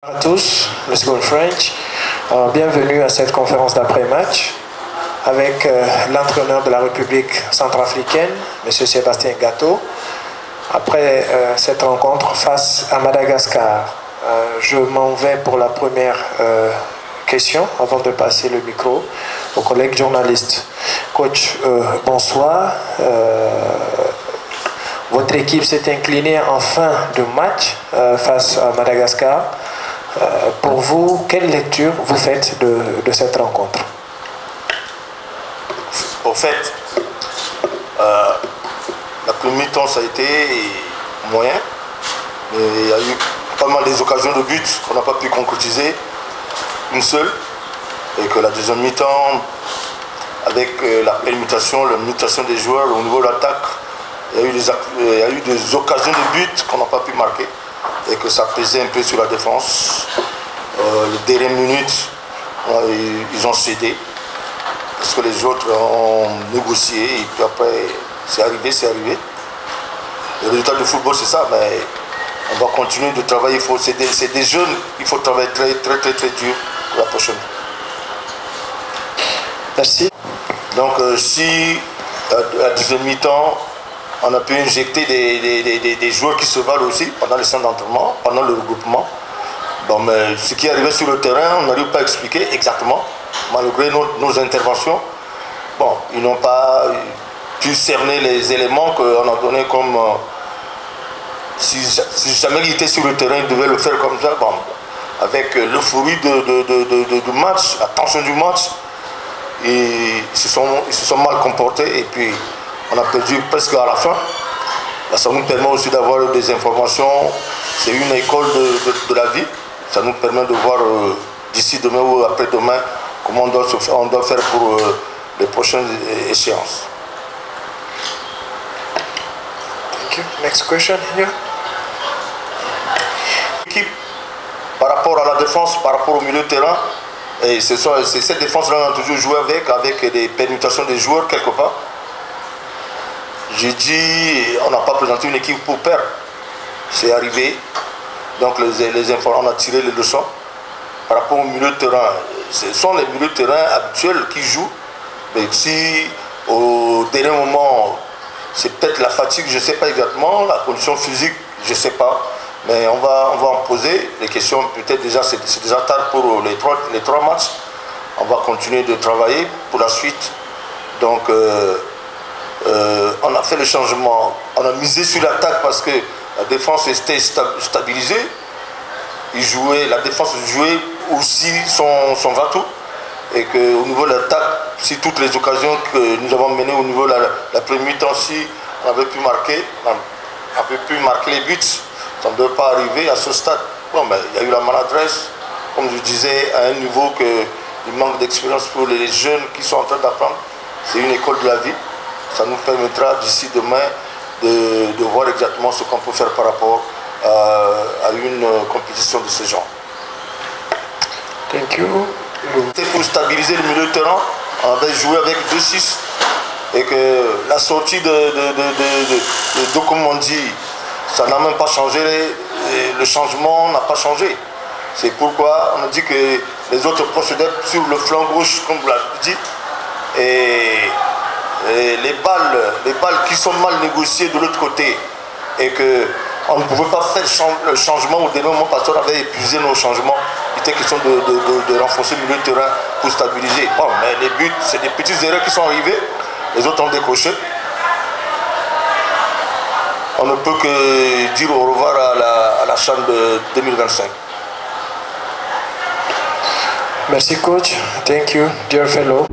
Bonjour à tous, let's go in French. Bienvenue à cette conférence d'après-match avec l'entraîneur de la République centrafricaine, M. Sébastien Gatto, après cette rencontre face à Madagascar. Je m'en vais pour la première question avant de passer le micro aux collègues journalistes. Coach, bonsoir. Votre équipe s'est inclinée en fin de match face à Madagascar. Pour vous, quelle lecture vous faites de cette rencontre? Au fait, la première temps ça a été moyen, mais il y a eu pas mal des occasions de but qu'on n'a pas pu concrétiser, une seule, et que la deuxième mi-temps, avec la mutation des joueurs au niveau de l'attaque, il y a eu des occasions de but qu'on n'a pas pu marquer et que ça pesait un peu sur la défense. Les dernières minutes, ils ont cédé parce que les autres ont négocié et puis après c'est arrivé. Le résultat du football c'est ça, mais on va continuer de travailler. C'est des jeunes, il faut travailler très dur pour la prochaine. Merci. Donc si à la deuxième mi-temps, on a pu injecter des joueurs qui se valent aussi pendant le centre d'entraînement, pendant le regroupement. Bon, mais ce qui est arrivé sur le terrain, on n'arrive pas à expliquer exactement, malgré nos interventions. Bon, ils n'ont pas pu cerner les éléments qu'on a donnés comme... si jamais ils étaient sur le terrain, ils devaient le faire comme ça. Bon, avec l'euphorie du match, la tension du match, ils se sont mal comportés et puis on a perdu presque à la fin. Là, ça nous permet aussi d'avoir des informations. C'est une école de la vie. Ça nous permet de voir d'ici demain ou après-demain comment on doit faire pour les prochaines échéances. Thank you. Next question here. L'équipe, par rapport à la défense, par rapport au milieu de terrain, et c'est cette défense-là qu'on a toujours joué avec des permutations des joueurs quelque part. J'ai dit, on n'a pas présenté une équipe pour perdre. C'est arrivé. Donc on a tiré les leçons. Par rapport au milieu de terrain, ce sont les milieux de terrain habituels qui jouent. Mais si au dernier moment, c'est peut-être la fatigue, je ne sais pas exactement, la condition physique, je ne sais pas. Mais on va en poser les questions. Peut-être déjà, c'est déjà tard pour les trois matchs. On va continuer de travailler pour la suite. Donc, on a fait le changement, on a misé sur l'attaque parce que la défense était stabilisée. La défense jouait aussi son va-tout. Et qu'au niveau de l'attaque, si toutes les occasions que nous avons menées au niveau de la première mi-temps, si on avait pu marquer, les buts, ça ne devait pas arriver à ce stade. Bon, mais il y a eu la maladresse, comme je disais, à un niveau qu'il manque d'expérience pour les jeunes qui sont en train d'apprendre. C'est une école de la vie. Ça nous permettra d'ici demain de voir exactement ce qu'on peut faire par rapport à une compétition de ce genre. Thank you. C'est pour stabiliser le milieu de terrain. On avait joué avec 2-6 et que la sortie de Dokomondi, ça n'a même pas changé. Le changement n'a pas changé. C'est pourquoi on a dit que les autres procédaient sur le flanc gauche, comme vous l'avez dit. Et les balles qui sont mal négociées de l'autre côté et qu'on ne pouvait pas faire le changement au dernier moment parce qu'on avait épuisé nos changements. Il était question de renforcer le milieu de terrain pour stabiliser. Bon, mais les buts, c'est des petites erreurs qui sont arrivées. Les autres ont décroché. On ne peut que dire au revoir à la CHAN de 2025. Merci coach. Thank you, dear fellow.